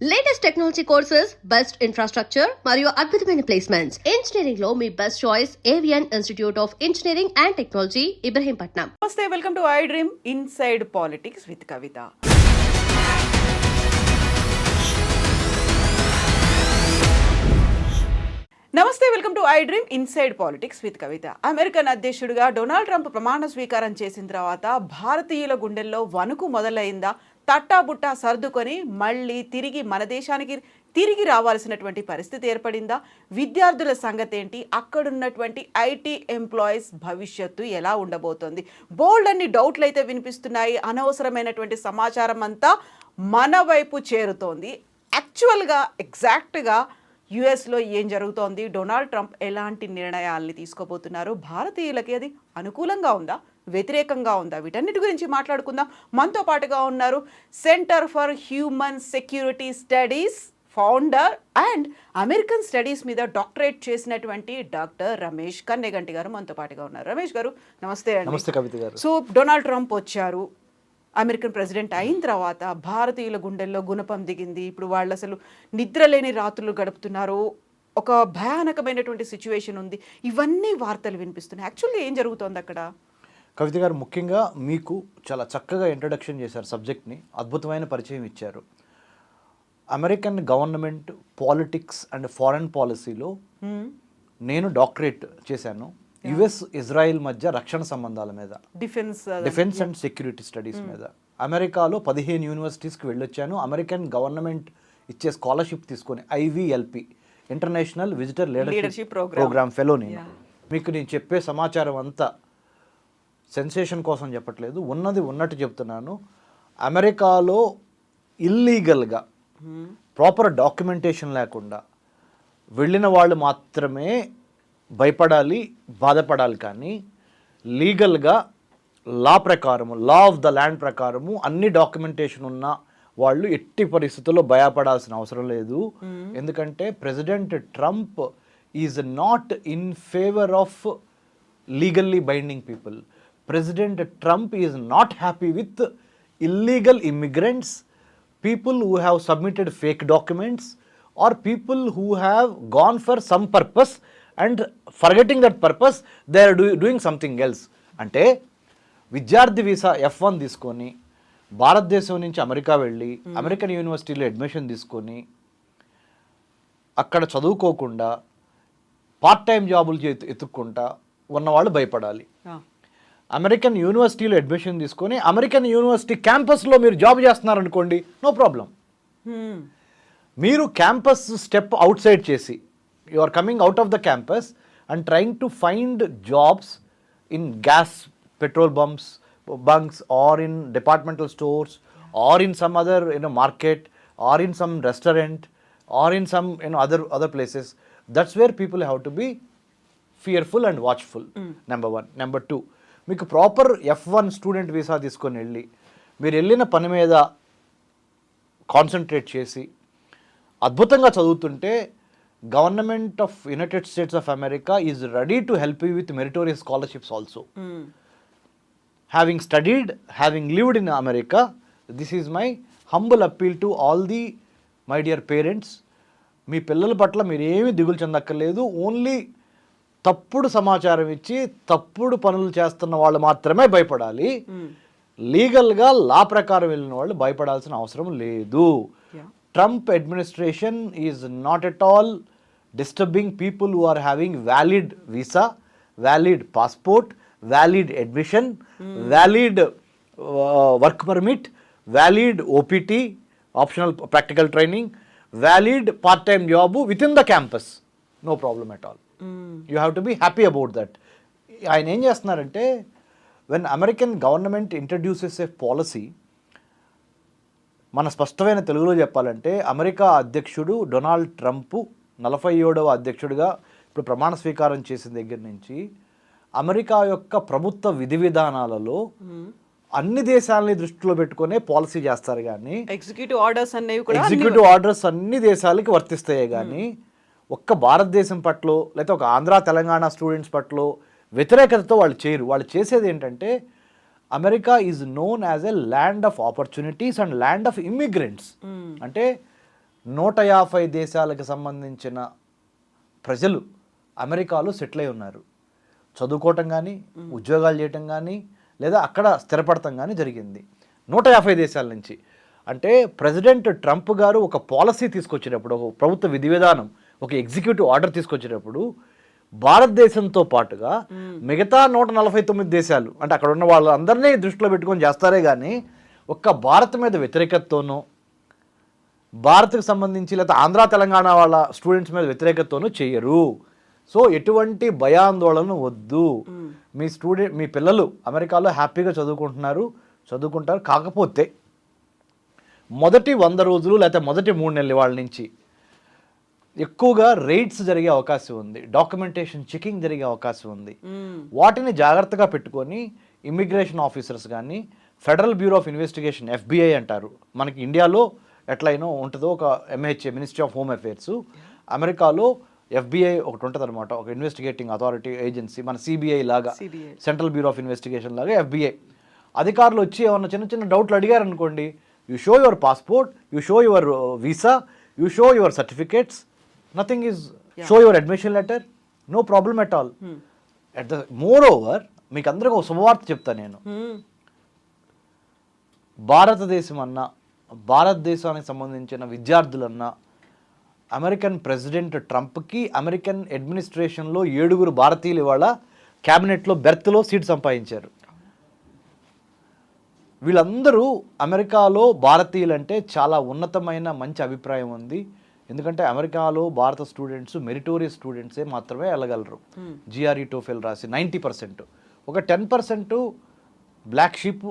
Latest technology courses, best infrastructure మరియు అద్భుతమైన placements. Engineering లో మీ best choice Avian institute of engineering and technology, Ibrahimpatnam. నమస్తే, welcome to I dream inside politics with Kavitha. నమస్తే, welcome to I dream inside politics with Kavitha. American అధ్యక్షుడిగా Donald Trump ప్రమాణ స్వీకారం చేసిన తర్వాత భారతీయుల గుండెల్లో వణుకు మొదలైందా? తట్టాబుట్టా సర్దుకొని మళ్ళీ తిరిగి మన దేశానికి తిరిగి రావాల్సినటువంటి పరిస్థితి ఏర్పడిందా? విద్యార్థుల సంగతి ఏంటి? అక్కడున్నటువంటి ఐటీ ఎంప్లాయీస్ భవిష్యత్తు ఎలా ఉండబోతోంది? బోల్డ్ అన్ని డౌట్లు అయితే వినిపిస్తున్నాయి. అనవసరమైనటువంటి సమాచారం అంతా మన వైపు చేరుతోంది. యాక్చువల్గా ఎగ్జాక్ట్గా యుఎస్లో ఏం జరుగుతోంది? డొనాల్డ్ ట్రంప్ ఎలాంటి నిర్ణయాల్ని తీసుకోబోతున్నారు? భారతీయులకి అది అనుకూలంగా ఉందా, వ్యతిరేకంగా ఉందా? వీటన్నిటి గురించి మాట్లాడుకుందాం. మనతో పాటుగా ఉన్నారు centre for human security studies founder and American studies మీద డాక్టరేట్ చేసినటువంటి డాక్టర్ రమేష్ కన్నెగంటి గారు మనతో పాటుగా ఉన్నారు. రమేష్ గారు నమస్తే అండి. నమస్తే కవిత గారు. సో డొనాల్డ్ ట్రంప్ వచ్చారు, అమెరికన్ ప్రెసిడెంట్ అయిన తర్వాత భారతీయుల గుండెల్లో గుణపం దిగింది. ఇప్పుడు వాళ్ళు అసలు నిద్రలేని రాత్రులు గడుపుతున్నారు. ఒక భయానకమైనటువంటి సిచ్యువేషన్ ఉంది. ఇవన్నీ వార్తలు వినిపిస్తున్నాయి. యాక్చువల్గా ఏం జరుగుతోంది అక్కడ? కవిత గారు, ముఖ్యంగా మీకు చాలా చక్కగా ఇంట్రడక్షన్ చేశారు సబ్జెక్ట్ని, అద్భుతమైన పరిచయం ఇచ్చారు. American government politics and foreign పాలసీలో నేను డాక్టరేట్ చేశాను. యుఎస్ ఇజ్రాయిల్ మధ్య రక్షణ సంబంధాల మీద, డిఫెన్స్ అండ్ సెక్యూరిటీ స్టడీస్ మీద. అమెరికాలో 15 యూనివర్సిటీస్కి వెళ్ళొచ్చాను. అమెరికన్ గవర్నమెంట్ ఇచ్చే స్కాలర్షిప్ తీసుకొని IVLP, international visitor leadership programme fellow. మీకు నేను చెప్పే సమాచారం అంతా సెన్సేషన్ కోసం చెప్పట్లేదు, ఉన్నది ఉన్నట్టు చెప్తున్నాను. అమెరికాలో ఇల్లీగల్గా ప్రాపర్ డాక్యుమెంటేషన్ లేకుండా వెళ్ళిన వాళ్ళు మాత్రమే భయపడాలి, బాధపడాలి. కానీ లీగల్గా లా ప్రకారము, లా ఆఫ్ ద ల్యాండ్ ప్రకారము అన్ని డాక్యుమెంటేషన్ ఉన్న వాళ్ళు ఎట్టి పరిస్థితుల్లో భయపడాల్సిన అవసరం లేదు. ఎందుకంటే president Trump is not in favour of legally binding people. President Trump is not happy with illegal immigrants, people who have submitted fake documents, or people who have gone for some purpose and forgetting that purpose they are doing something else. అంటే విద్యార్థి visa F1 తీసుకొని భారతదేశం నుంచి America వెళ్ళి American యూనివర్సిటీలో admission తీసుకొని అక్కడ చదువుకోకుండా పార్ట్ టైం జాబులు ఎత్తుక్కుంటా ఉన్నవాళ్ళు భయపడాలి. అమెరికన్ యూనివర్సిటీలో అడ్మిషన్ తీసుకొని అమెరికన్ యూనివర్సిటీ క్యాంపస్లో మీరు జాబ్ చేస్తున్నారనుకోండి, నో ప్రాబ్లం. మీరు క్యాంపస్ స్టెప్ అవుట్ సైడ్ చేసి you are coming out of the campus and trying to find jobs in gas petrol bunks or in departmental stores or in some other market or in some restaurant or in some other places. That's where people have to be fearful and watchful. Number 1. Number 2, మీకు proper F1 student visa తీసుకొని వెళ్ళి మీరు వెళ్ళిన పని మీద concentrate చేసి అద్భుతంగా చదువుతుంటే government of United States of America is ready to help you with meritorious scholarships also. Having studied, having lived in America, this is my humble appeal to all the my dear parents. మీ పిల్లల పట్ల మీరు ఏమీ దిగులు చెందక్కర్లేదు. Only తప్పుడు సమాచారం ఇచ్చి తప్పుడు పనులు చేస్తున్న వాళ్ళు మాత్రమే భయపడాలి. లీగల్గా లా ప్రకారం వెళ్ళిన వాళ్ళు భయపడాల్సిన అవసరం లేదు. Trump administration is not at all disturbing people who are having valid visa, valid passport, valid admission, valid work permit, valid OPT, optional practical training, valid part time job with in the campus. No problem at all. You have to be happy about that. ఆయన ఏం చేస్తున్నారంటే, when American government introduces a policy, మన స్పష్టమైన తెలుగులో చెప్పాలంటే America అధ్యక్షుడు Donald Trump 47వ అధ్యక్షుడిగా ఇప్పుడు ప్రమాణ స్వీకారం చేసిన దగ్గర నుంచి అమెరికా యొక్క ప్రభుత్వ విధి విధానాలలో అన్ని దేశాలని దృష్టిలో పెట్టుకునే పాలసీ చేస్తారు. కానీ ఎగ్జిక్యూటివ్ ఆర్డర్స్ అన్ని దేశాలకి వర్తిస్తాయి. కానీ ఒక్క భారతదేశం పట్ల లేకపోతే ఒక ఆంధ్ర తెలంగాణ స్టూడెంట్స్ పట్ల వ్యతిరేకతతో వాళ్ళు చేయరు. వాళ్ళు చేసేది ఏంటంటే, America is known as a land of opportunities and land of immigrants. అంటే 150 దేశాలకు సంబంధించిన ప్రజలు అమెరికాలో సెటిల్ అయి ఉన్నారు. చదువుకోవటం కానీ, ఉద్యోగాలు చేయటం కానీ, లేదా అక్కడ స్థిరపడటం కానీ జరిగింది 150 దేశాల నుంచి. అంటే ప్రెసిడెంట్ ట్రంప్ గారు ఒక పాలసీ తీసుకొచ్చేటప్పుడు, ఒక ప్రభుత్వ విధి విధానం, ఒక ఎగ్జిక్యూటివ్ ఆర్డర్ తీసుకొచ్చేటప్పుడు భారతదేశంతో పాటుగా మిగతా 149 దేశాలు, అంటే అక్కడ ఉన్న వాళ్ళందరినీ దృష్టిలో పెట్టుకొని చేస్తారే కానీ ఒక్క భారత్ మీద వ్యతిరేకతతోనో, భారత్కు సంబంధించి లేదా ఆంధ్ర తెలంగాణ వాళ్ళ స్టూడెంట్స్ మీద వ్యతిరేకతతోనూ చేయరు. సో ఎటువంటి భయాందోళన వద్దు. మీ పిల్లలు అమెరికాలో హ్యాపీగా చదువుకుంటారు. కాకపోతే మొదటి 100 రోజులు లేకపోతే మొదటి 3 నెలల వాళ్ళ నుంచి ఎక్కువగా రైడ్స్ జరిగే అవకాశం ఉంది, డాక్యుమెంటేషన్ చెకింగ్ జరిగే అవకాశం ఉంది. వాటిని జాగ్రత్తగా పెట్టుకొని ఇమ్మిగ్రేషన్ ఆఫీసర్స్ కానీ, federal bureau of investigation FBI అంటారు, మనకి ఇండియాలో ఎట్లయినా ఉంటుందో ఒక MHA ministry of home affairs, అమెరికాలో FBI ఒకటి ఉంటుంది అనమాట, ఒక ఇన్వెస్టిగేటింగ్ అథారిటీ ఏజెన్సీ, మన CBI లాగా, సెంట్రల్ బ్యూరో ఆఫ్ ఇన్వెస్టిగేషన్ లాగా FBI అధికారులు వచ్చి ఏమన్నా చిన్న డౌట్లు అడిగారు అనుకోండి, you show your passport, you show your visa, you show your certificates, nothing is show your admission letter, no problem at all. More over మీకు అందరికీ ఒక శుభవార్త చెప్తాను నేను. భారతదేశానికి సంబంధించిన విద్యార్థులన్నా, అమెరికన్ ప్రెసిడెంట్ ట్రంప్కి అమెరికన్ అడ్మినిస్ట్రేషన్లో 7 భారతీయులు ఇవాళ క్యాబినెట్లో బెర్త్లో సీట్ సంపాదించారు. వీళ్ళందరూ అమెరికాలో భారతీయులంటే చాలా ఉన్నతమైన మంచి అభిప్రాయం ఉంది. ఎందుకంటే అమెరికాలో భారత స్టూడెంట్స్ మెరిటోరియస్ స్టూడెంట్సే మాత్రమే వెళ్ళగలరు. GRE TOEFL రాసి 90%, ఒక 10% బ్లాక్ షీప్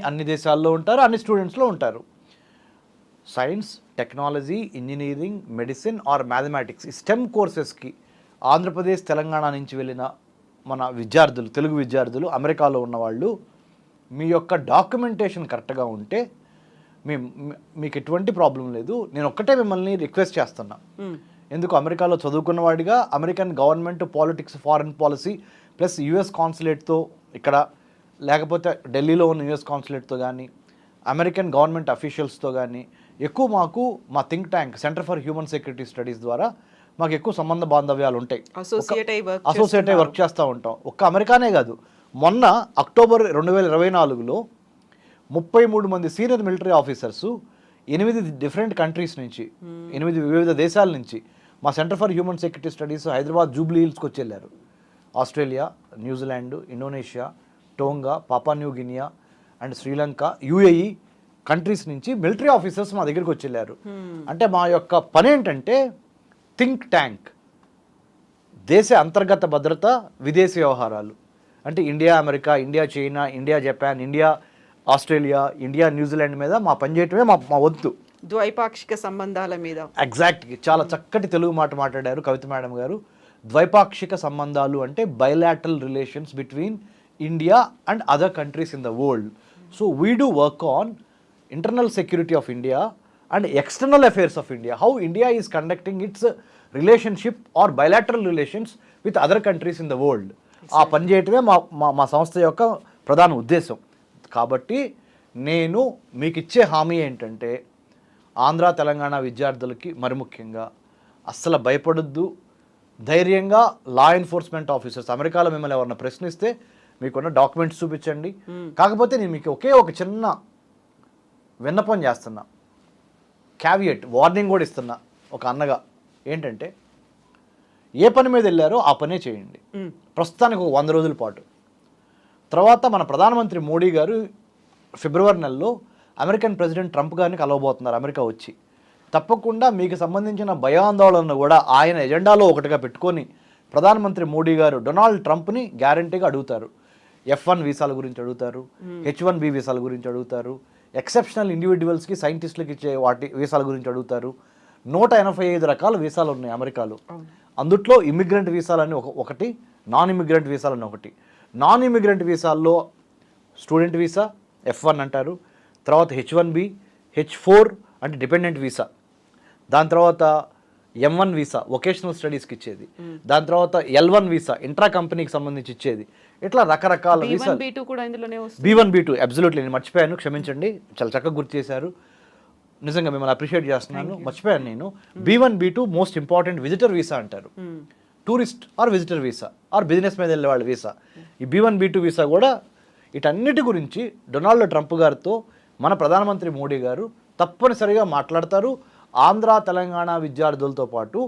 అన్ని దేశాల్లో ఉంటారు, అన్ని స్టూడెంట్స్లో ఉంటారు. Science, technology, engineering, medicine or mathematics, ఈ స్టెమ్ కోర్సెస్కి ఆంధ్రప్రదేశ్, తెలంగాణ నుంచి వెళ్ళిన మన విద్యార్థులు, తెలుగు విద్యార్థులు, అమెరికాలో ఉన్నవాళ్ళు, మీ యొక్క డాక్యుమెంటేషన్ కరెక్ట్గా ఉంటే మీకు ఎటువంటి ప్రాబ్లం లేదు. నేను ఒక్కటే మిమ్మల్ని రిక్వెస్ట్ చేస్తున్నా, ఎందుకు అమెరికాలో చదువుకున్న వాడిగా American government politics, foreign policy plus US కాన్సులేట్తో ఇక్కడ, లేకపోతే ఢిల్లీలో ఉన్న US కాన్సులేట్తో కానీ, అమెరికన్ గవర్నమెంట్ అఫీషియల్స్తో కానీ ఎక్కువ మా think tank centre for human security studies ద్వారా మాకు ఎక్కువ సంబంధ బాంధవ్యాలు ఉంటాయి. అసోసియేట్ అయి వర్క్ చేస్తూ ఉంటాం. ఒక్క అమెరికానే కాదు, మొన్న అక్టోబర్ 2024లో 33 మంది senior military officers 8 different countries నుంచి, 8 వివిధ దేశాల నుంచి మా centre for human security studies Hyderabad Jubilee హిల్స్కి వచ్చి వెళ్ళారు. Australia, New Zealand, Indonesia, Tonga, Papua New Guinea and Sri Lanka, UAE countries నుంచి మిలిటరీ ఆఫీసర్స్ మా దగ్గరికి వచ్చి వెళ్ళారు. అంటే మా యొక్క పని ఏంటంటే థింక్ ట్యాంక్, దేశ అంతర్గత భద్రత, విదేశీ వ్యవహారాలు, అంటే India America, India China, India Japan, India Australia, India New Zealand మీద మా పనిచేయటమే మా వంతు. ద్వైపాక్షిక సంబంధాల మీద ఎగ్జాక్ట్గా చాలా చక్కటి తెలుగు మాట మాట్లాడారు కవిత మేడం గారు. ద్వైపాక్షిక సంబంధాలు అంటే bilateral relations between India and other countries in the world. So we do work on internal security of India and external affairs of India, how India is conducting its relationship or bilateral relations with other countries in the world. ఆ పని చేయటమే మా సంస్థ యొక్క ప్రధాన ఉద్దేశం. కాబట్టి నేను మీకు ఇచ్చే హామీ ఏంటంటే, ఆంధ్ర తెలంగాణ విద్యార్థులకి మరి ముఖ్యంగా అస్సలు భయపడొద్దు, ధైర్యంగా లా ఎన్ఫోర్స్మెంట్ ఆఫీసర్స్ అమెరికాలో మిమ్మల్ని ఎవరన్నా ప్రశ్నిస్తే మీకున్న డాక్యుమెంట్స్ చూపించండి. కాకపోతే నేను మీకు ఒక చిన్న విన్నపం చేస్తున్నా, క్యావియట్ వార్నింగ్ కూడా ఇస్తున్నా ఒక అన్నగా, ఏంటంటే ఏ పని మీద వెళ్ళారో ఆ పనే చేయండి ప్రస్తుతానికి ఒక 100 రోజుల పాటు. తర్వాత మన ప్రధానమంత్రి మోడీ గారు ఫిబ్రవరి నెలలో అమెరికన్ ప్రెసిడెంట్ ట్రంప్ గారిని కలవబోతున్నారు అమెరికా వచ్చి. తప్పకుండా మీకు సంబంధించిన భయాందోళనను కూడా ఆయన ఎజెండాలో ఒకటిగా పెట్టుకొని ప్రధానమంత్రి మోడీ గారు డొనాల్డ్ ట్రంప్ని గ్యారంటీగా అడుగుతారు. F1 వీసాల గురించి అడుగుతారు, H1B వీసాల గురించి అడుగుతారు, ఎక్సెప్షనల్ ఇండివిజువల్స్కి, సైంటిస్టులకి ఇచ్చే వాటి వీసాల గురించి అడుగుతారు. 185 రకాల వీసాలు ఉన్నాయి అమెరికాలో. అందుట్లో ఇమిగ్రెంట్ వీసాలని ఒకటి, నాన్ ఇమిగ్రెంట్ వీసాలని ఒకటి. నాన్ ఇమిగ్రెంట్ వీసాల్లో స్టూడెంట్ వీసా F1 అంటారు, తర్వాత H1B, H4 అంటే డిపెండెంట్ వీసా, దాని తర్వాత M1 వీసా వొకేషనల్ స్టడీస్కి ఇచ్చేది, దాని తర్వాత L1 వీసా ఇంట్రా కంపెనీకి సంబంధించి ఇచ్చేది. ఇట్లా రకరకాల వీసాలు. B1 B2 అబ్సల్యూట్లీ, నేను మర్చిపోయాను, క్షమించండి, చాలా చక్కగా గుర్తు చేశారు. 185 రకాల వీసాలు. 185 రకాల నిజంగా మిమ్మల్ని అప్రిషియేట్ చేస్తున్నాను. మర్చిపోయాను నేను. B1 B2 most important visitor visa అంటారు. Tourist or visitor visa or business మీద వెళ్ళే వాళ్ళ వీసా. ఈ B1 B2 వీసా కూడా వీటన్నిటి గురించి డొనాల్డ్ ట్రంప్ గారితో మన ప్రధానమంత్రి మోడీ గారు తప్పనిసరిగా మాట్లాడతారు. ఆంధ్ర తెలంగాణ విద్యార్థులతో పాటు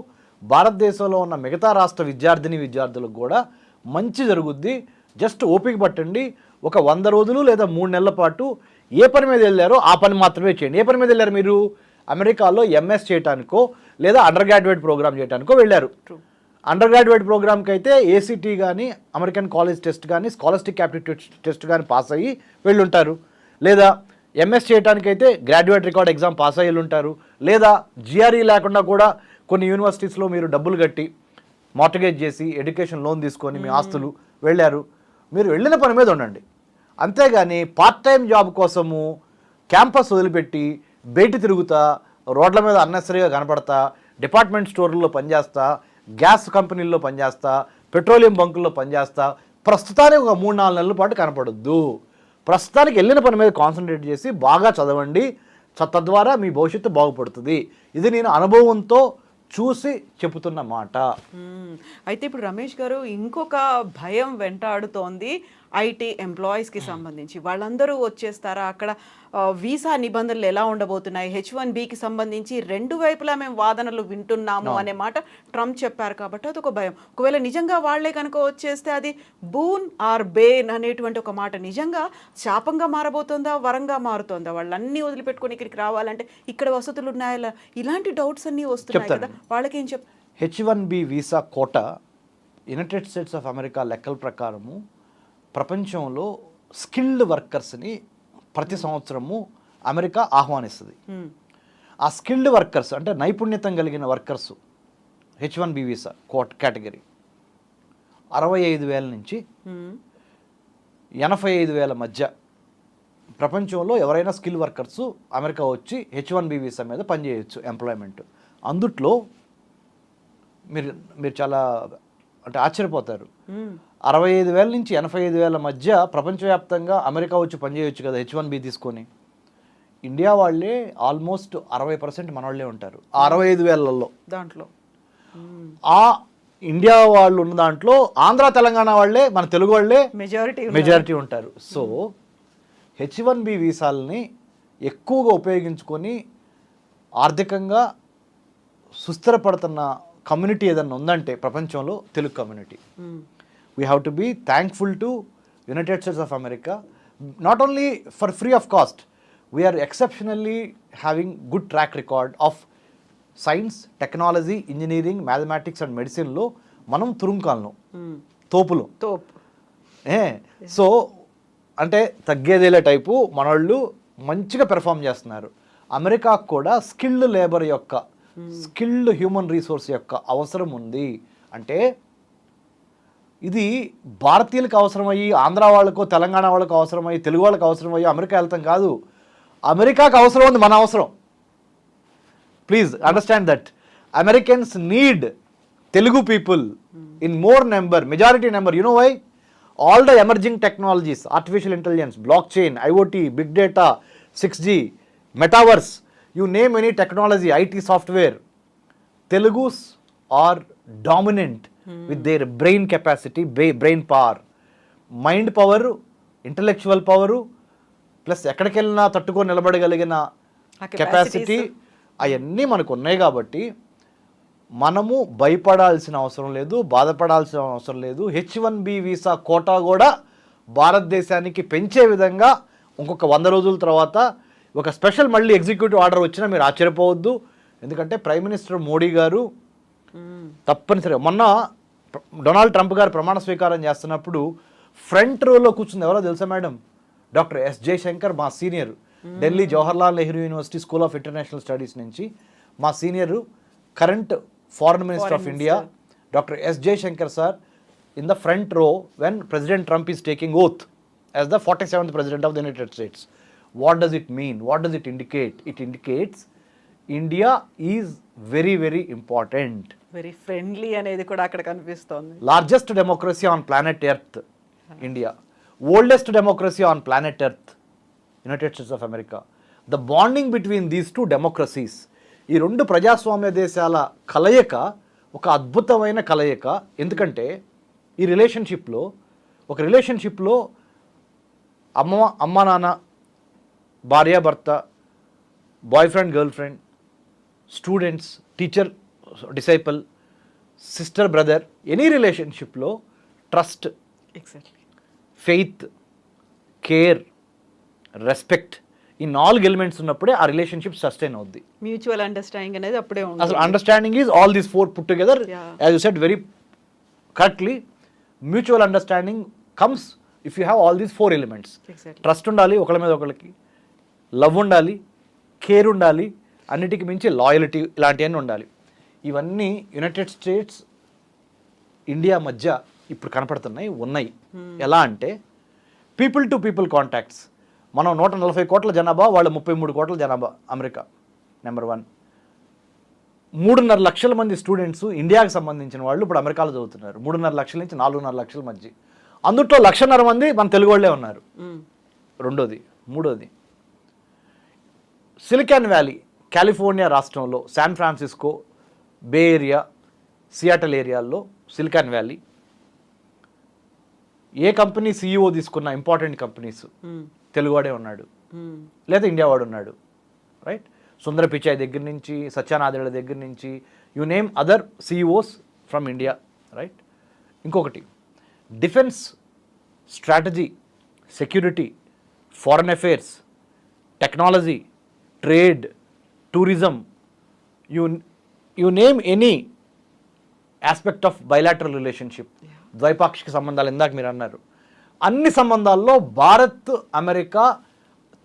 భారతదేశంలో ఉన్న మిగతా రాష్ట్ర విద్యార్థులకు కూడా మంచి జరుగుద్ది. జస్ట్ ఓపిక పట్టండి. ఒక 100 రోజులు లేదా 3 నెలల పాటు ఏ పని మీద వెళ్ళారో ఆ పని మాత్రమే చేయండి. ఏ పని మీద వెళ్ళారు మీరు? అమెరికాలో MS చేయడానికో లేదా అండర్ గ్రాడ్యుయేట్ ప్రోగ్రామ్ చేయడానికో వెళ్ళారు. అండర్ గ్రాడ్యుయేట్ ప్రోగ్రామ్కి అయితే ACT కానీ అమెరికన్ కాలేజ్ టెస్ట్ కానీ స్కాలర్స్టిక్ యాప్టిట్యూడ్ టెస్ట్ కానీ పాస్ అయ్యి వెళ్ళుంటారు. లేదా MS చేయడానికైతే గ్రాడ్యుయేట్ రికార్డ్ ఎగ్జామ్ పాస్ అయ్యి ఉంటారు. లేదా GRE లేకుండా కూడా కొన్ని యూనివర్సిటీస్లో మీరు డబ్బులు కట్టి మార్టగేజ్ చేసి ఎడ్యుకేషన్ లోన్ తీసుకొని మీ ఆస్తులు వెళ్ళారు. మీరు వెళ్ళిన పని మీద ఉండండి. అంతేగాని పార్ట్ టైం జాబ్ కోసము క్యాంపస్ వదిలిపెట్టి బయట తిరుగుతా, రోడ్ల మీద అన్నెసరీగా కనపడతా, డిపార్ట్మెంట్ స్టోర్లలో పనిచేస్తా, గ్యాస్ కంపెనీల్లో పనిచేస్తా, పెట్రోలియం బంకుల్లో పనిచేస్తా ప్రస్తుతానికి ఒక 3-4 నెలల పాటు కనపడొద్దు. ప్రస్తుతానికి వెళ్ళిన పని మీద కాన్సన్ట్రేట్ చేసి బాగా చదవండి. తద్వారా మీ భవిష్యత్తు బాగుపడుతుంది. ఇది నేను అనుభవంతో చూసి చెబుతున్న మాట. అయితే ఇప్పుడు రమేష్ గారు ఇంకొక భయం వెంటాడుతోంది IT ఎంప్లాయీస్కి సంబంధించి. వాళ్ళందరూ వచ్చేస్తారా? అక్కడ వీసా నిబంధనలు ఎలా ఉండబోతున్నాయి? H1Bకి సంబంధించి 2 వైపులా మేము వాదనలు వింటున్నాము అనే మాట ట్రంప్ చెప్పారు కాబట్టి అదొక భయం. ఒకవేళ నిజంగా వాళ్లే కనుక వచ్చేస్తే అది బూన్ ఆర్ బేన్ అనేటువంటి ఒక మాట నిజంగా శాపంగా మారబోతుందా, వరంగా మారుతుందా? వాళ్ళన్నీ వదిలిపెట్టుకొని ఇక్కడికి రావాలంటే ఇక్కడ వసతులు ఉన్నాయా? ఇలాంటి డౌట్స్ అన్నీ వస్తున్నాయి కదా, వాళ్ళకి ఏం H1B visa quota United States of America లెక్కల ప్రకారము ప్రపంచంలో స్కిల్డ్ వర్కర్స్ని ప్రతి సంవత్సరము అమెరికా ఆహ్వానిస్తుంది. ఆ స్కిల్డ్ వర్కర్స్ అంటే నైపుణ్యతం కలిగిన వర్కర్స్ H1B వీసా కేటగిరీ 65,000 నుంచి 85,000 మధ్య ప్రపంచంలో ఎవరైనా స్కిల్ వర్కర్స్ అమెరికా వచ్చి H1B వీసా మీద పనిచేయచ్చు ఎంప్లాయ్మెంట్. అందుట్లో మీరు చాలా అంటే ఆశ్చర్యపోతారు. 65,000 నుంచి 85,000 మధ్య ప్రపంచవ్యాప్తంగా అమెరికా వచ్చి పనిచేయొచ్చు కదా H1B తీసుకొని. ఇండియా వాళ్ళే ఆల్మోస్ట్ 60% మన వాళ్ళే ఉంటారు 65,000లో. దాంట్లో ఆ ఇండియా వాళ్ళు ఉన్న దాంట్లో ఆంధ్ర తెలంగాణ వాళ్ళే, మన తెలుగు వాళ్ళే మెజారిటీ ఉంటారు. సో H1B వీసాలని ఎక్కువగా ఉపయోగించుకొని ఆర్థికంగా సుస్థిరపడుతున్న కమ్యూనిటీ ఏదన్నా ఉందంటే ప్రపంచంలో Telugu community. We have to be thankful to United States of America, not only for free of cost. We are exceptionally having good track record of science, technology, engineering, mathematics and మెడిసిన్లో మనం తురుంకాలను తోపు. So అంటే తగ్గేదేలే type మనోళ్ళు మంచిగా perform చేస్తున్నారు. అమెరికాకు కూడా స్కిల్డ్ లేబర్ యొక్క, స్కిల్డ్ హ్యూమన్ రిసోర్స్ యొక్క అవసరం ఉంది. అంటే ఇది భారతీయులకు అవసరమయ్యి, ఆంధ్ర వాళ్ళకో తెలంగాణ వాళ్ళకు అవసరమయ్యి, తెలుగు వాళ్ళకి అవసరమయ్యి అమెరికా వెళ్తాం కాదు. అమెరికాకు అవసరం ఉంది మన అవసరం. Please understand that. Americans need Telugu people in more number, majority number. You know why? All the emerging technologies, artificial intelligence, blockchain, IoT, big data, 6G, metaverse, you name any technology, IT software, Telugus are dominant with their brain capacity, brain power, mind power, intellectual power, plus ఎక్కడికెళ్ళినా తట్టుకొని నిలబడగలిగిన capacity అవన్నీ మనకు ఉన్నాయి. కాబట్టి మనము భయపడాల్సిన అవసరం లేదు, బాధపడాల్సిన అవసరం లేదు. H1B వీసా కోటా కూడా భారతదేశానికి పెంచే విధంగా ఇంకొక 100 రోజుల తర్వాత ఒక స్పెషల్ మళ్ళీ ఎగ్జిక్యూటివ్ ఆర్డర్ వచ్చినా మీరు ఆశ్చర్యపోవద్దు. ఎందుకంటే ప్రైమ్ మినిస్టర్ మోడీ గారు తప్పనిసరిగా మొన్న డొనాల్డ్ ట్రంప్ గారు ప్రమాణ స్వీకారం చేస్తున్నప్పుడు ఫ్రంట్ రోలో కూర్చుంది ఎవరో తెలుసా మేడం? Doctor S. జయశంకర్, మా senior, Delhi Jawaharlal Nehru university school of international studies నుంచి మా senior current foreign minister of India doctor S. Jaishankar sir in the front row when President Trump is taking oath as the 47th President of the United States. What does it mean? What does it indicate? It indicates India is very, very important. Very friendly అనేది కూడా అక్కడ కనిపిస్తోంది. Largest democracy on planet Earth, India. Oldest democracy on planet Earth, United States of America. The bonding between these two democracies, ఈ రెండు ప్రజాస్వామ్య దేశాల కలయిక ఒక అద్భుతమైన కలయిక. ఎందుకంటే ఈ రిలేషన్షిప్లో అమ్మ నాన్న, భార్యాభర్త, boy friend girl friend, students, teacher disciple, sister brother, any రిలేషన్షిప్లో trust, exactly, faith, care, respect, ఈ 4 ఎలిమెంట్స్ ఉన్నప్పుడే ఆ రిలేషన్షిప్ సస్టైన్ అవుద్ది. మ్యూచువల్ అండర్స్టాండింగ్ అనేది అప్పుడే అసలు ఉంటుంది. Understanding is all these 4 put together. As you said very correctly, mutual understanding comes if you have all these 4 elements. Exactly. Trust ఉండాలి ఒకళ్ళ మీద ఒకళ్ళకి, లవ్ ఉండాలి, కేర్ ఉండాలి, అన్నిటికీ మించి లాయల్టీ, ఇలాంటివన్నీ ఉండాలి. ఇవన్నీ యునైటెడ్ స్టేట్స్ ఇండియా మధ్య ఇప్పుడు కనపడుతున్నాయి, ఉన్నాయి. ఎలా అంటే పీపుల్ టు పీపుల్ కాంటాక్ట్స్. మనం 140 కోట్ల జనాభా, వాళ్ళు 33 కోట్ల జనాభా. America number 1. 3.5 లక్షల మంది స్టూడెంట్స్ ఇండియాకి సంబంధించిన వాళ్ళు ఇప్పుడు అమెరికాలో చదువుతున్నారు. 3.5 లక్షల నుంచి 4.5 లక్షల మధ్య. అందులో 1.5 మంది మన తెలుగు వాళ్ళే ఉన్నారు. రెండోది. మూడోది, సిలికాన్ వ్యాలీ, కాలిఫోర్నియా రాష్ట్రంలో శాన్ ఫ్రాన్సిస్కో, బే ఏరియా, సియాటల్ ఏరియాల్లో సిలికాన్ వ్యాలీ. ఏ కంపెనీ CEO తీసుకున్న ఇంపార్టెంట్ కంపెనీస్ తెలుగువాడే ఉన్నాడు, లేదా ఇండియా వాడు ఉన్నాడు. రైట్? సుందర పిచాయ్ దగ్గర నుంచి, సత్యానాదేళ్ల దగ్గర నుంచి, you name other CEOs from India. Right? ఇంకొకటి, defence, strategy, security, foreign affairs, technology, trade, tourism, you name any aspect of bilateral relationship, ద్వైపాక్షిక సంబంధాలు ఇందాక మీరు అన్నారు, అన్ని సంబంధాల్లో భారత్ అమెరికా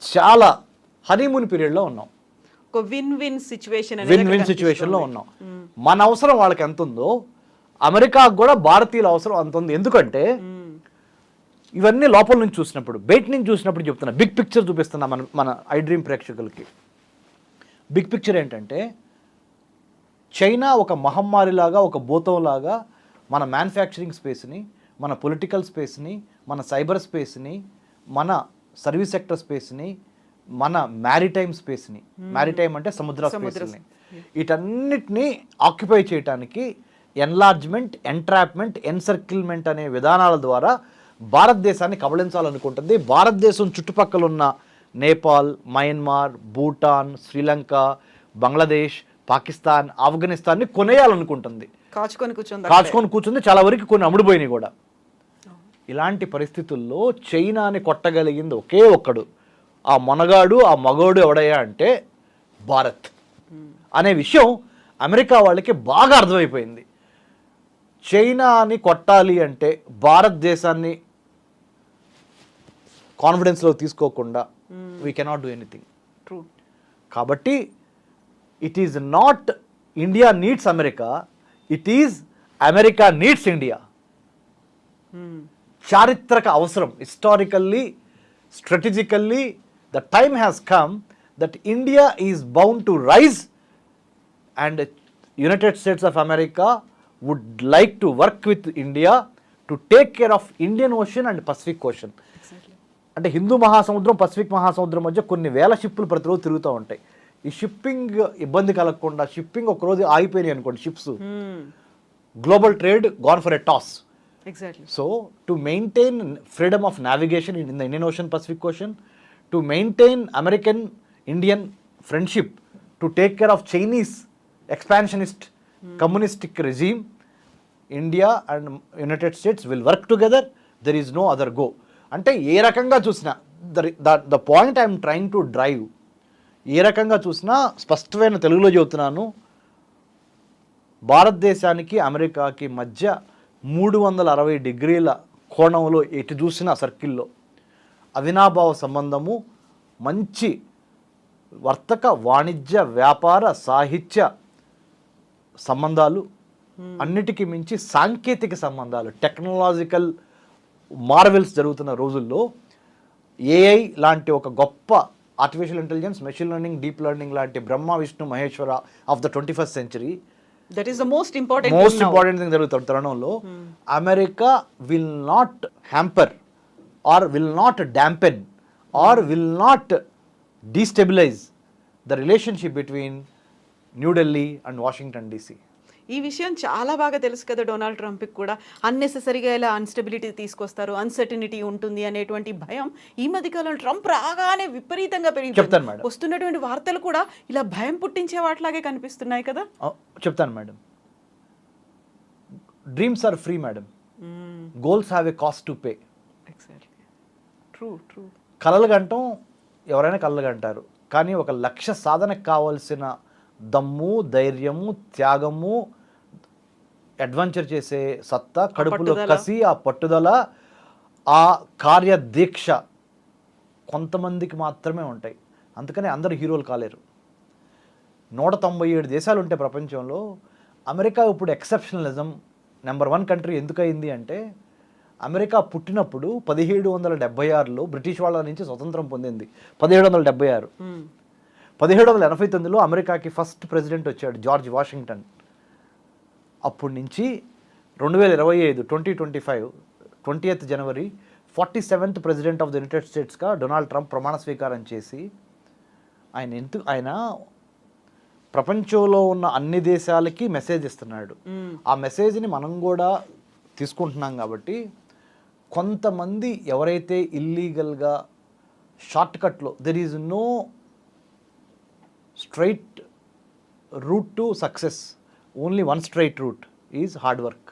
చాలా హనీమూన్ పీరియడ్లో ఉన్నాం. ఒక విన్ విన్ సిచ్యువేషన్లో ఉన్నాం. మన అవసరం వాళ్ళకి ఎంత ఉందో అమెరికాకు కూడా భారతీయుల అవసరం అంత ఉంది. ఎందుకంటే ఇవన్నీ లోపల నుంచి చూసినప్పుడు, బయట నుంచి చూసినప్పుడు చెప్తున్నా, బిగ్ పిక్చర్ చూపిస్తున్నా మన ఐ డ్రీమ్ ప్రేక్షకులకి. బిగ్ పిక్చర్ ఏంటంటే చైనా ఒక మహమ్మారిలాగా, ఒక భూతంలాగా మన మ్యానుఫ్యాక్చరింగ్ స్పేస్ని, మన పొలిటికల్ స్పేస్ని, మన సైబర్ స్పేస్ని, మన సర్వీస్ సెక్టర్ స్పేస్ని, మన మ్యారిటైమ్ స్పేస్ని, మ్యారిటైమ్ అంటే సముద్ర స్పేస్ని, వీటన్నిటిని ఆక్యుపై చేయడానికి ఎన్లార్జ్మెంట్, ఎంట్రాప్మెంట్, ఎన్సర్కిల్మెంట్ అనే విధానాల ద్వారా భారతదేశాన్ని కబళించాలనుకుంటుంది. భారతదేశం చుట్టుపక్కల ఉన్న నేపాల్, మయన్మార్, భూటాన్, శ్రీలంక, బంగ్లాదేశ్, పాకిస్తాన్, ఆఫ్ఘనిస్తాన్ని కొనేయాలనుకుంటుంది. కాచుకొని కూర్చుంది. చాలా వరకు కొన్ని అమ్ముడుపోయినాయి కూడా. ఇలాంటి పరిస్థితుల్లో చైనాని కొట్టగలిగింది ఒకే ఒక్కడు, ఆ మొనగాడు, ఆ మగోడు ఎవడయ్యా అంటే భారత్ అనే విషయం అమెరికా వాళ్ళకి బాగా అర్థమైపోయింది. చైనాని కొట్టాలి అంటే భారతదేశాన్ని కాన్ఫిడెన్స్లో తీసుకోకుండా we cannot do anything. True. కాబట్టి it is not India needs America, it is America needs India. చారిత్రక అవసరం, historically, strategically the time has come that India is bound to rise and United States of America would like to work with India to take care of Indian Ocean and Pacific Ocean. అంటే హిందూ మహాసముద్రం, Pacific మహాసముద్రం మధ్య కొన్ని వేల షిప్పులు ప్రతిరోజు తిరుగుతూ ఉంటాయి. ఈ షిప్పింగ్ ఇబ్బంది కలగకుండా, షిప్పింగ్ ఒకరోజు ఆగిపోయినాయి అనుకోండి ships, global trade gone for a toss. Exactly. So to maintain freedom of navigation in the Indian Ocean, Pacific Ocean, to maintain American-Indian friendship, to take care of Chinese expansionist communistic regime, India and United States will work together. There is no other go. అంటే ఏ రకంగా చూసినా the point I am trying to drive, ఏ రకంగా చూసినా స్పష్టమైన తెలుగులో చెబుతున్నాను, భారతదేశానికి అమెరికాకి మధ్య 360 డిగ్రీల కోణంలో ఎటు చూసిన సర్కిల్లో అవినాభావ సంబంధము, మంచి వర్తక, వాణిజ్య, వ్యాపార, సాహిత్య సంబంధాలు, అన్నిటికీ మించి సాంకేతిక సంబంధాలు, టెక్నాలజికల్ మార్వెల్స్ జరుగుతున్న రోజుల్లో AI లాంటి ఒక గొప్ప artificial intelligence, machine learning, deep learning లాంటి Brahma Vishnu Maheshwara of the 21st century, that is the most important thing జరుగుతున్న తరుణంలో America will not hamper or will not dampen or will not destabilise the relationship between New Delhi and Washington DC. ఈ విషయం చాలా బాగా తెలుసు కదా Donald ట్రంప్కి కూడా. అన్నెసెసరీగా ఇలా అన్స్టెబిలిటీ తీసుకొస్తారు, అన్సర్టనిటీ ఉంటుంది అనేటువంటి భయం ఈ మధ్యకాలంలో ట్రంప్ రాగానే విపరీతంగా చెప్తాను పెరిగిపోయింది. మేడం. వస్తున్నటువంటి వార్తలు కూడా ఇలా భయం పుట్టించే వాటిలాగే కనిపిస్తున్నాయి కదా. చెప్తాను madam. Dreams are free madam, goals have a cost to pay. Exactly, true true. కలలు గంటం ఎవరైనా కలలు గంటారు, కానీ ఒక లక్ష్య సాధనకు కావాల్సిన దమ్ము, ధైర్యము, త్యాగము, అడ్వెంచర్ చేసే సత్తా, కడుపులో కసి, ఆ పట్టుదల, ఆ కార్యదీక్ష కొంతమందికి మాత్రమే ఉంటాయి. అందుకని అందరూ హీరోలు కాలేరు. 197 దేశాలు ఉంటే ప్రపంచంలో అమెరికా ఇప్పుడు ఎక్సెప్షనలిజం నెంబర్ 1 కంట్రీ ఎందుకయింది అంటే, అమెరికా పుట్టినప్పుడు 1776లో బ్రిటిష్ వాళ్ళ నుంచి స్వతంత్రం పొందింది. 1776. 1789లో అమెరికాకి ఫస్ట్ ప్రెసిడెంట్ వచ్చాడు, జార్జ్ వాషింగ్టన్. అప్పటి నుంచి 2025 2025 20th జనవరి 47th ప్రెసిడెంట్ ఆఫ్ ద యునైటెడ్ స్టేట్స్గా డొనాల్డ్ ట్రంప్ ప్రమాణ స్వీకారం చేసి ఆయన ప్రపంచంలో ఉన్న అన్ని దేశాలకి మెసేజ్ ఇస్తున్నాడు. ఆ మెసేజ్ని మనం కూడా తీసుకుంటున్నాం. కాబట్టి కొంతమంది ఎవరైతే ఇల్లీగల్గా షార్ట్కట్లో, there is no straight route to success, only one straight route is hard work.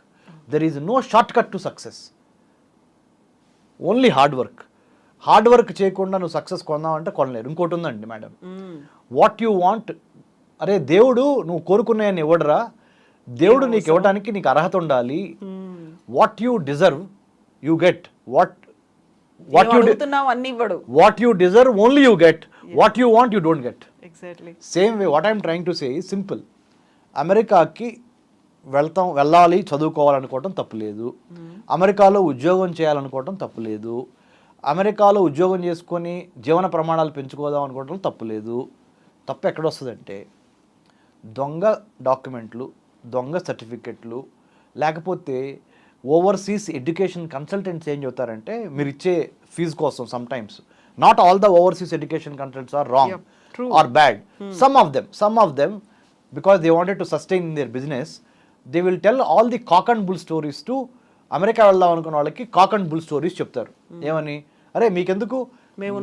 There is no short cut to success, only hard work. Hard work చేయకుండా నువ్వు సక్సెస్ కొందామంటే కొనలేరు. ఇంకోటి ఉందండి మేడం, వాట్ యు వాంట్, అరే దేవుడు నువ్వు కోరుకున్నాయని ఇవ్వడరా, దేవుడు నీకు ఇవ్వడానికి నీకు అర్హత ఉండాలి. What you deserve you get, what you deserve only you get, what you want you don't get. Same way what I'm trying to say is simple. అమెరికాకి వెళ్ళాలి, చదువుకోవాలనుకోవటం తప్పులేదు. అమెరికాలో ఉద్యోగం చేయాలనుకోవటం తప్పులేదు. అమెరికాలో ఉద్యోగం చేసుకొని జీవన ప్రమాణాలు పెంచుకోదాం అనుకోవటం తప్పులేదు. తప్పు ఎక్కడొస్తుందంటే, దొంగ డాక్యుమెంట్లు, దొంగ సర్టిఫికెట్లు, లేకపోతే ఓవర్సీస్ ఎడ్యుకేషన్ కన్సల్టెంట్స్ ఏం చెప్తారంటే, మీరు ఇచ్చే ఫీజు కోసం sometimes, not all the overseas education consultants are wrong or bad. Some of them because they wanted to sustain in their business, they will tell all the cock and bull stories to America వెళ్దాం అనుకున్న వాళ్ళకి cock and bull stories చెప్తారు. ఏమని, అరే మీకెందుకు, మేము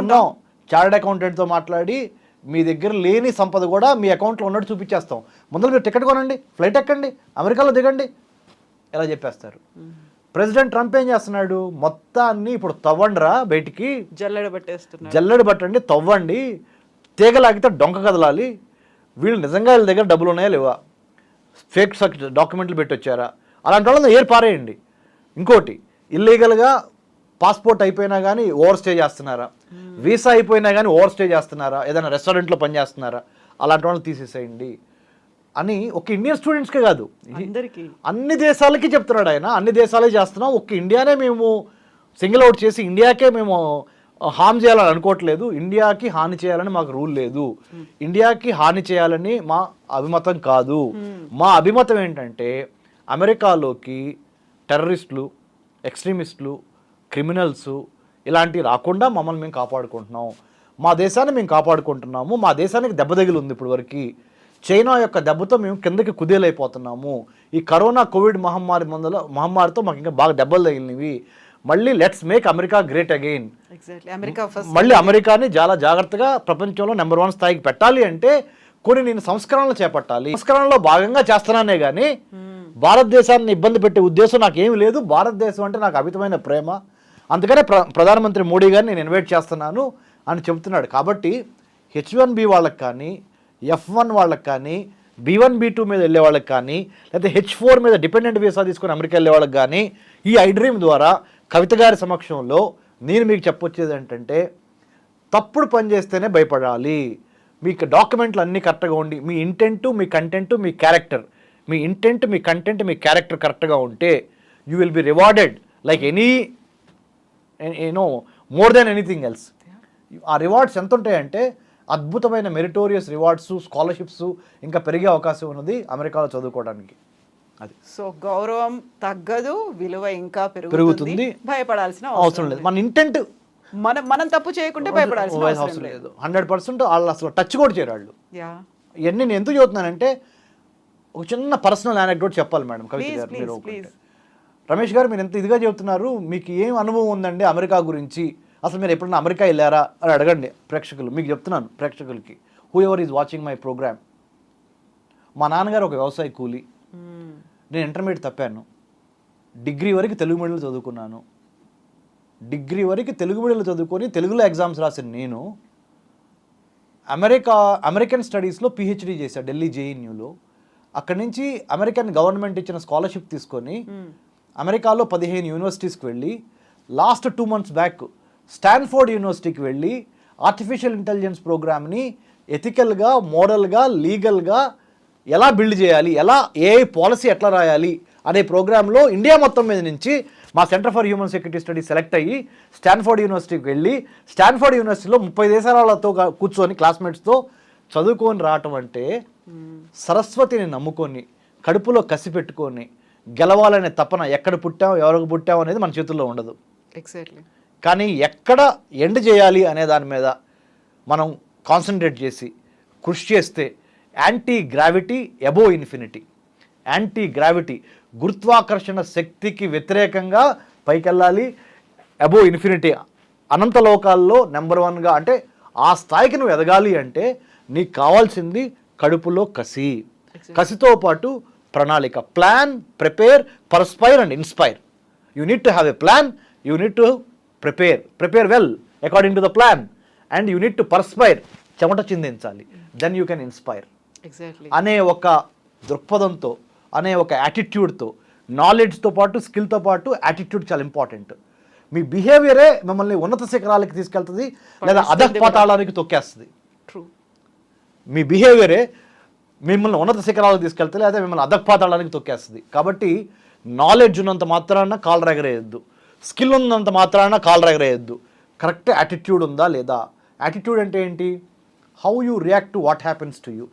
ఉన్నాం, chartered అకౌంటెంట్తో మాట్లాడి మీ దగ్గర లేని సంపద కూడా మీ అకౌంట్లో ఉన్నట్టు చూపించేస్తాం, ముందర మీరు టికెట్ కొనండి, ఫ్లైట్ ఎక్కండి, అమెరికాలో దిగండి, ఇలా చెప్పేస్తారు. ప్రెసిడెంట్ ట్రంప్ ఏం చేస్తున్నాడు, మొత్తాన్ని ఇప్పుడు తవ్వండిరా, బయటికి జల్లెడ పట్టండి, తవ్వండి, తీగలాగితే డొంక కదలాలి, వీళ్ళు నిజంగా వీళ్ళ దగ్గర డబ్బులు ఉన్నాయా లేవా, ఫేక్ డాక్యుమెంట్లు పెట్టి వచ్చారా, అలాంటి వాళ్ళని ఏర్ పారేయండి. ఇంకోటి, ఇల్లీగల్గా పాస్పోర్ట్ అయిపోయినా కానీ ఓవర్ స్టే చేస్తున్నారా, వీసా అయిపోయినా కానీ ఓవర్ స్టే చేస్తున్నారా, ఏదైనా రెస్టారెంట్లో పనిచేస్తున్నారా, అలాంటి వాళ్ళని తీసేసేయండి అని ఒక ఇండియన్ స్టూడెంట్స్కే కాదు, అన్ని దేశాలకి చెప్తున్నాడు ఆయన. అన్ని దేశాలే చేస్తున్నాం, ఒక్క ఇండియానే మేము సింగిల్ అవుట్ చేసి ఇండియాకే మేము హామ్ చేయాలని అనుకోవట్లేదు, ఇండియాకి హాని చేయాలని మాకు రూల్ లేదు, ఇండియాకి హాని చేయాలని మా అభిమతం కాదు. మా అభిమతం ఏంటంటే, అమెరికాలోకి టెర్రరిస్టులు, ఎక్స్ట్రీమిస్టులు, క్రిమినల్స్ ఇలాంటివి రాకుండా మమ్మల్ని మేము కాపాడుకుంటున్నాం, మా దేశాన్ని మేము కాపాడుకుంటున్నాము, మా దేశానికి దెబ్బ తగిలి ఉంది ఇప్పుడు వరకు, చైనా యొక్క దెబ్బతో మేము కిందకి కుదేలైపోతున్నాము, ఈ కరోనా కోవిడ్ మహమ్మారితో మాకు ఇంకా బాగా దెబ్బలు తగిలినవి, మళ్ళీ let's make America great again. మళ్ళీ అమెరికాని చాలా జాగ్రత్తగా ప్రపంచంలో నెంబర్ 1 స్థాయికి పెట్టాలి అంటే కొన్ని నేను సంస్కరణలు చేపట్టాలి. సంస్కరణలో భాగంగా చేస్తున్నానే కానీ భారతదేశాన్ని ఇబ్బంది పెట్టే ఉద్దేశం నాకేమీ లేదు. భారతదేశం అంటే నాకు అమితమైన ప్రేమ, అందుకనే ప్రధానమంత్రి మోడీ గారిని నేను ఇన్వైట్ చేస్తున్నాను అని చెబుతున్నాడు. కాబట్టి H1B వాళ్ళకి కానీ, F1 వాళ్ళకి కానీ, B1 B2 మీద వెళ్ళే వాళ్ళకి కానీ, లేకపోతే H4 మీద డిపెండెంట్ వీసా తీసుకొని అమెరికా వెళ్ళే వాళ్ళకి కానీ ఈ ఐ డ్రీమ్ ద్వారా కవిత గారి సమక్షంలో నేను మీకు చెప్పొచ్చేది ఏంటంటే, తప్పుడు పని చేస్తేనే భయపడాలి. మీకు డాక్యుమెంట్లు అన్నీ కరెక్ట్గా ఉండి, మీ ఇంటెంట్, మీ కంటెంట్, మీ క్యారెక్టర్, మీ ఇంటెంట్, మీ కంటెంట్, మీ క్యారెక్టర్ కరెక్ట్గా ఉంటే you will be rewarded like more than anything else. ఆ రివార్డ్స్ ఎంత ఉంటాయంటే అద్భుతమైన మెరిటోరియస్ రివార్డ్స్, స్కాలర్షిప్స్ ఇంకా పెరిగే అవకాశం ఉన్నది అమెరికాలో చదువుకోవడానికి. అది సో గౌరవం తగ్గదు, విలువ ఇంకా పెరుగుతుంది, భయపడాల్సిన అవసరం లేదు. మన ఇంటెంట్ మనం తప్పు చేయకుంటే భయపడాల్సిన అవసరం లేదు. 100% వాళ్ళు అసలు టచ్ కూడా చేయరు వాళ్ళు. యా, ఇవన్నీ నేను ఎందుకు చెబుతున్నానంటే ఒక చిన్న పర్సనల్ యానెక్డోట్ చెప్పాలి మేడం కవిత గారు. మీరు ఒప్పుకుంటే. రమేష్ గారు, మీరు ఎంత ఇదిగా చెబుతున్నారు, మీకు ఏం అనుభవం ఉందండి అమెరికా గురించి, అసలు మీరు ఎప్పుడైనా అమెరికా వెళ్ళారా అని అడగండి ప్రేక్షకులు. మీకు చెప్తున్నాను ప్రేక్షకులకి, whoever is watching my programme. మా నాన్నగారు ఒక వ్యవసాయ కూలి, నేను ఇంటర్మీడియట్ తప్పాను, డిగ్రీ వరకు తెలుగు మీడియంలో చదువుకున్నాను. డిగ్రీ వరకు తెలుగు మీడియంలో చదువుకొని తెలుగులో ఎగ్జామ్స్ రాసిన నేను అమెరికన్ స్టడీస్లో పిహెచ్డీ చేశాను ఢిల్లీ జేఎన్యూలో. అక్కడి నుంచి అమెరికన్ గవర్నమెంట్ ఇచ్చిన స్కాలర్షిప్ తీసుకొని అమెరికాలో 15 యూనివర్సిటీస్కి వెళ్ళి లాస్ట్ 2 months బ్యాక్ స్టాన్ఫోర్డ్ యూనివర్సిటీకి వెళ్ళి ఆర్టిఫిషియల్ ఇంటెలిజెన్స్ ప్రోగ్రామ్ని ఎథికల్గా, మోరల్గా, లీగల్గా ఎలా బిల్డ్ చేయాలి, ఎలా ఏ పాలసీ ఎట్లా రాయాలి అనే ప్రోగ్రాంలో ఇండియా మొత్తం మీద నుంచి మా centre for human security studies select అయ్యి స్టాన్ఫోర్డ్ యూనివర్సిటీకి వెళ్ళి స్టాన్ఫోర్డ్ యూనివర్సిటీలో 30 దేశాలతో కూర్చొని క్లాస్మేట్స్తో చదువుకొని రావటం అంటే సరస్వతిని నమ్ముకొని కడుపులో కసి పెట్టుకొని గెలవాలనే తపన, ఎక్కడ పుట్టాం ఎవరికి పుట్టాం అనేది మన చేతుల్లో ఉండదు. ఎగ్జాక్ట్లీ. కానీ ఎక్కడ ఎండ్ చేయాలి అనే దాని మీద మనం కాన్సన్ట్రేట్ చేసి కృషి చేస్తే anti gravity above infinity, anti gravity గురుత్వాకర్షణ శక్తికి వ్యతిరేకంగా పైకెళ్ళాలి, అబోవ్ ఇన్ఫినిటీ అనంత లోకాల్లో నెంబర్ 1గా. అంటే ఆ స్థాయికి నువ్వు ఎదగాలి అంటే నీకు కావాల్సింది కడుపులో కసి, కసితో పాటు ప్రణాళిక. Plan, prepare, perspire and inspire. You need to have a plan, you need to prepare well according to the plan, and you need to perspire, చెమట చిందించాలి, దెన్ యూ కెన్ ఇన్స్పైర్ అనే ఒక దృక్పథంతో, అనే ఒక యాటిట్యూడ్తో, నాలెడ్జ్తో పాటు స్కిల్తో పాటు యాటిట్యూడ్ చాలా ఇంపార్టెంట్. మీ బిహేవియరే మిమ్మల్ని ఉన్నత శిఖరాలకి తీసుకెళ్తుంది లేదా అధఃపాతాళానికి తొక్కేస్తుంది. మీ బిహేవియరే మిమ్మల్ని ఉన్నత శిఖరాలకు తీసుకెళ్తే లేదా మిమ్మల్ని అధఃపాతాళానికి తొక్కేస్తుంది. కాబట్టి నాలెడ్జ్ ఉన్నంత మాత్రాన కాళ్ళు ఎగరేయద్దు, స్కిల్ ఉన్నంత మాత్రాన కాళ్ళు ఎగరేయద్దు. కరెక్ట్ యాటిట్యూడ్ ఉందా లేదా? యాటిట్యూడ్ అంటే ఏంటి? How you react to what happens to you.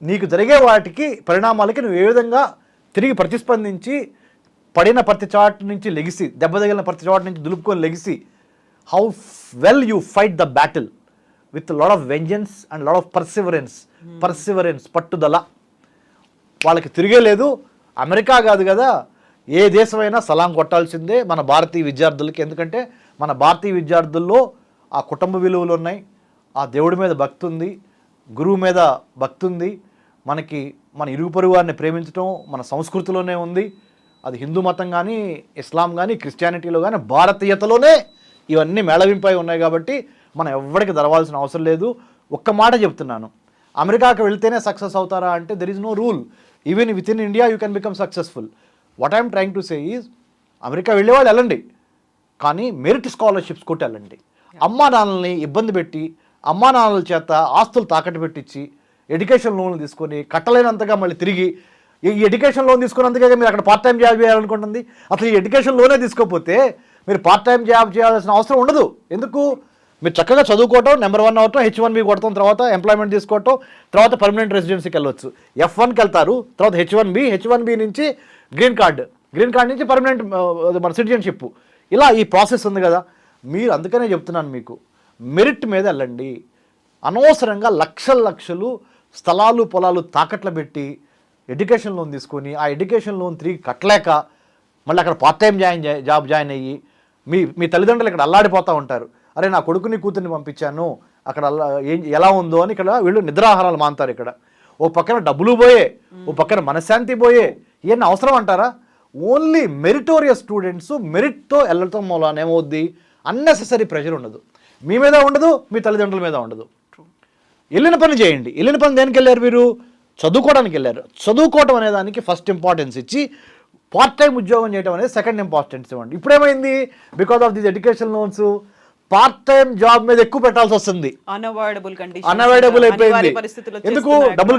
నీకు జరిగే వాటికి పరిణామాలకి నువ్వు ఏ విధంగా తిరిగి ప్రతిస్పందించి పడిన ప్రతి చాటు నుంచి లెగిసి, దెబ్బ తగిలిన ప్రతి చాటు నుంచి దులుపుకొని లెగిసి, how well you fight the battle with lot of vengeance and lot of Perseverance, పట్టుదల. వాళ్ళకి తిరిగే లేదు. అమెరికా కాదు కదా, ఏ దేశమైనా సలాం కొట్టాల్సిందే మన భారతీయ విద్యార్థులకి. ఎందుకంటే మన భారతీయ విద్యార్థుల్లో ఆ కుటుంబ విలువలు ఉన్నాయి, ఆ దేవుడి మీద భక్తి ఉంది, గురువు మీద భక్తి ఉంది, మనకి మన ఇరుగు పొరుగు వారిని ప్రేమించడం మన సంస్కృతిలోనే ఉంది. అది హిందూ మతం కానీ, ఇస్లాం కానీ, క్రిస్టియానిటీలో కానీ, భారతీయతలోనే ఇవన్నీ మేళవింపై ఉన్నాయి. కాబట్టి మనం ఎవ్వడికి దరవాల్సిన అవసరం లేదు. ఒక్క మాట చెప్తున్నాను, అమెరికాకి వెళ్తేనే సక్సెస్ అవుతారా అంటే there is no rule. Even with in India you can become successful. What I'm trying to say is, America వెళ్ళేవాళ్ళు వెళ్ళండి, కానీ మెరిట్ స్కాలర్షిప్స్ కొట్టి వెళ్ళండి. అమ్మా నాన్నల్ని ఇబ్బంది పెట్టి, అమ్మా నాన్నల చేత ఆస్తులు తాకట్టు పెట్టించి, ఎడ్యుకేషన్ లోన్లు తీసుకొని కట్టలేనంతగా మళ్ళీ తిరిగి, ఈ ఎడ్యుకేషన్ లోన్ తీసుకున్నందుకే మీరు అక్కడ పార్ట్ టైం జాబ్ చేయాలనుకుంటుంది. అసలు ఈ ఎడ్యుకేషన్ లోనే తీసుకోకపోతే మీరు పార్ట్ టైం జాబ్ చేయాల్సిన అవసరం ఉండదు. ఎందుకు? మీరు చక్కగా చదువుకోవటం, నెంబర్ 1 అవటం, H1B కొడతాం, తర్వాత ఎంప్లాయ్మెంట్ తీసుకోవటం, తర్వాత పర్మనెంట్ రెసిడెన్సీకి వెళ్ళొచ్చు. F1కి వెళ్తారు, తర్వాత H1B నుంచి గ్రీన్ కార్డ్ నుంచి పర్మనెంట్ మన సిటిజన్షిప్. ఇలా ఈ ప్రాసెస్ ఉంది కదా. మీరు అందుకనే చెప్తున్నాను, మీకు మెరిట్ మీద వెళ్ళండి. అనవసరంగా లక్షలు స్థలాలు పొలాలు తాకట్లు పెట్టి ఎడ్యుకేషన్ లోన్ తీసుకొని, ఆ ఎడ్యుకేషన్ లోన్ తిరిగి కట్టలేక మళ్ళీ అక్కడ పార్ట్ టైం జాబ్ జాయిన్ అయ్యి మీ తల్లిదండ్రులు ఇక్కడ అల్లాడిపోతూ ఉంటారు. అరే నా కొడుకుని కూతుర్ని పంపించాను, అక్కడ ఎలా ఉందో అని ఇక్కడ వీళ్ళు నిద్రాహారాలు మాంతారు. ఇక్కడ ఓ పక్కన డబ్బులు పోయే, ఓ పక్కన మనశ్శాంతి పోయే. ఇవన్నీ అవసరం అంటారా? ఓన్లీ మెరిటోరియస్ స్టూడెంట్స్ మెరిట్తో వెళ్ళటం మూలాన ఏమవుద్ది, అన్నెసెసరీ ప్రెషర్ ఉండదు, మీ మీద ఉండదు, మీ తల్లిదండ్రుల మీద ఉండదు. వెళ్ళిన పని చేయండి. వెళ్ళిన పని దేనికి వెళ్ళారు? మీరు చదువుకోవడానికి వెళ్ళారు. చదువుకోవటం అనే దానికి ఫస్ట్ ఇంపార్టెన్స్ ఇచ్చి పార్ట్ టైం ఉద్యోగం చేయడం అనేది సెకండ్ ఇంపార్టెన్స్ ఇవ్వండి. ఇప్పుడేమైంది, because of these education loans part time job మీద ఎక్కువ పెట్టాల్సి వస్తుంది. అన్అవాయిడబుల్ అయిపోయింది. ఎందుకు? డబ్బులు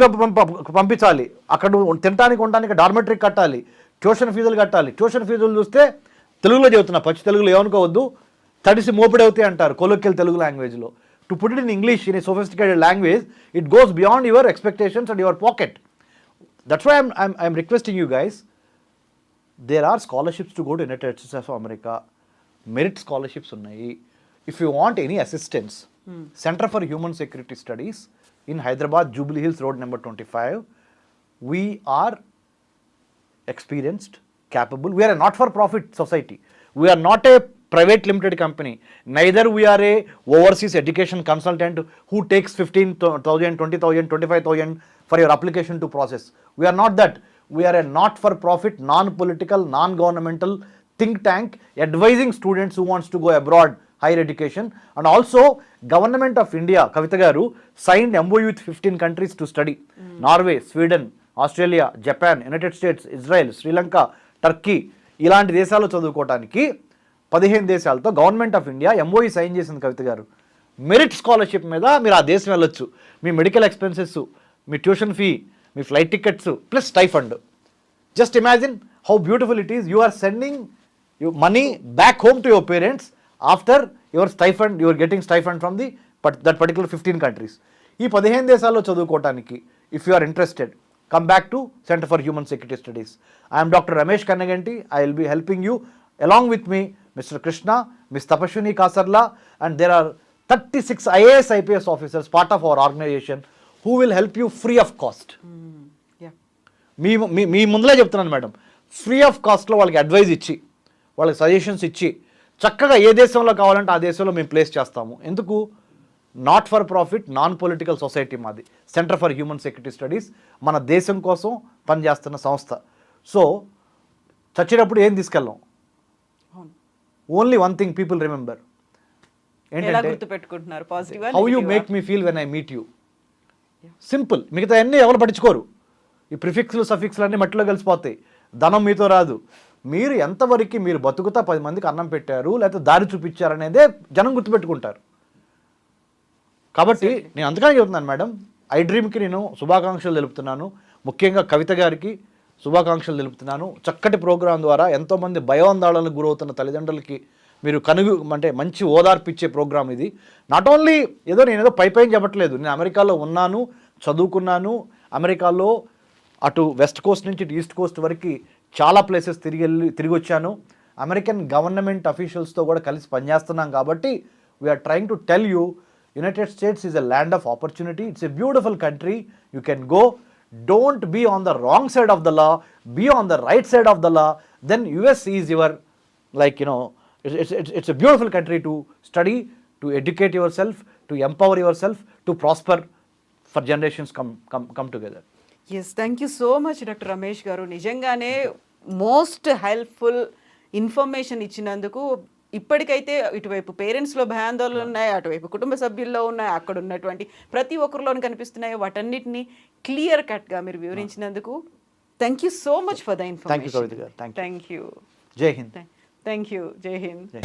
పంపించాలి, అక్కడ తినడానికి ఉండడానికి డార్మెటరీ కట్టాలి, ట్యూషన్ ఫీజులు కట్టాలి. ట్యూషన్ ఫీజులు చూస్తే తెలుగులో చెబుతున్నా, పచ్చి తెలుగులో ఏమనుకోవద్దు, తడిసి మోపిడవుతాయి అంటారు కొలోక్యల్ తెలుగు లాంగ్వేజ్లో. To put it in English in a sophisticated language, it goes beyond your expectations and your pocket. That's why I'm requesting you guys, there are scholarships to go to United States of America. Merit scholarships ఉన్నాయి. If you want any assistance, centre for human security studies in Hyderabad, Jubilee Hills road number 25, we are experienced, capable. We are a not-for-profit society. We are not a private limited company. Neither we are a overseas education consultant who takes 15,000, 20,000, 25,000 for your application to process. We are not that. We are a not-for-profit, non-political, non-governmental think tank advising students who wants to go abroad, higher education. And also, Government of India, Kavita Garu, signed MOU with 15 countries to study. Norway, Sweden, Australia, Japan, United States, Israel, Sri Lanka, Turkey ఇలాంటి దేశాల్లో చదువుకోవడానికి 15 దేశాలతో government of India MOE sign చేసింది కవిత గారు. Merit scholarship మీద మీరు ఆ దేశం వెళ్ళొచ్చు. మీ మెడికల్ ఎక్స్పెన్సెస్, మీ ట్యూషన్ ఫీ, మీ flight tickets plus stipend. Just imagine how beautiful it is. You are sending money back home to your parents after your stipend, your getting stipend from the that particular 15 countries. ఈ 15 దేశాల్లో చదువుకోవడానికి if you are interested, come back to Center for Human Security Studies. I am Dr. Ramesh Kannaganti. I will be helping you. Along with me, Mr. Krishna, Ms. Tapashwini Kasarla, and there are 36 IAS IPS officers part of our organization who will help you free of cost. Yeah. మీ ముందులే చెప్తున్నాను madam, free of కాస్ట్లో వాళ్ళకి advise ఇచ్చి, వాళ్ళకి suggestions ఇచ్చి, చక్కగా ఏ దేశంలో కావాలంటే ఆ దేశంలో మేము ప్లేస్ చేస్తాము. ఎందుకు? Not for profit, non political society మాది, centre for human security studies. మన దేశం కోసం పనిచేస్తున్న సంస్థ. సో చచ్చినప్పుడు ఏం తీసుకెళ్ళాం? Only one thing people remember. ఏంటంటే how you make me feel when I meet you. Simple. మిగతా అన్నీ ఎవరు పట్టించుకోరు. ఈ ప్రిఫిక్స్లు సఫిక్స్లు అన్నీ మట్టిలో కలిసిపోతాయి. ధనం మీతో రాదు. మీరు ఎంతవరకు మీరు బతుకుతా 10 మందికి అన్నం పెట్టారు లేకపోతే దారి చూపించారు అనేదే జనం గుర్తుపెట్టుకుంటారు. కాబట్టి నేను అందుకనే చెబుతున్నాను మేడం, ఐ డ్రీమ్కి నేను శుభాకాంక్షలు తెలుపుతున్నాను. ముఖ్యంగా కవిత గారికి శుభాకాంక్షలు తెలుపుతున్నాను. చక్కటి ప్రోగ్రాం ద్వారా ఎంతోమంది భయోందాళనకు గురవుతున్న తల్లిదండ్రులకి మీరు అంటే మంచి ఓదార్పిచ్చే ప్రోగ్రాం ఇది. నాట్ ఓన్లీ నేను పైన చెప్పట్లేదు. నేను అమెరికాలో ఉన్నాను, చదువుకున్నాను. అమెరికాలో అటు వెస్ట్ కోస్ట్ నుంచి ఇటు ఈస్ట్ కోస్ట్ వరకు చాలా ప్లేసెస్ తిరిగి వచ్చాను. అమెరికన్ గవర్నమెంట్ అఫీషియల్స్తో కూడా కలిసి పనిచేస్తున్నాం. కాబట్టి we are trying to tell you, United States is a land of opportunity. It's a beautiful country. You can go. Don't be on the wrong side of the law. Be on the right side of the law. Then US is your, it's a beautiful country to study, to educate yourself, to empower yourself, to prosper for generations come together. Yes, thank you so much, Dr. Ramesh garu. నిజంగానే most helpful information ఇచ్చినందుకు. ఇప్పటికైతే ఇటువైపు పేరెంట్స్లో భయాందోళనలు ఉన్నాయి, అటువైపు కుటుంబ సభ్యుల్లో ఉన్నాయి, అక్కడ ఉన్నటువంటి ప్రతి ఒక్కరిలోనూ కనిపిస్తున్నాయి. వాటన్నిటిని క్లియర్ కట్గా మీరు వివరించినందుకు thank you so much for the information. Thank you. Thank you. Jai Hind. Thank you. Jai Hind.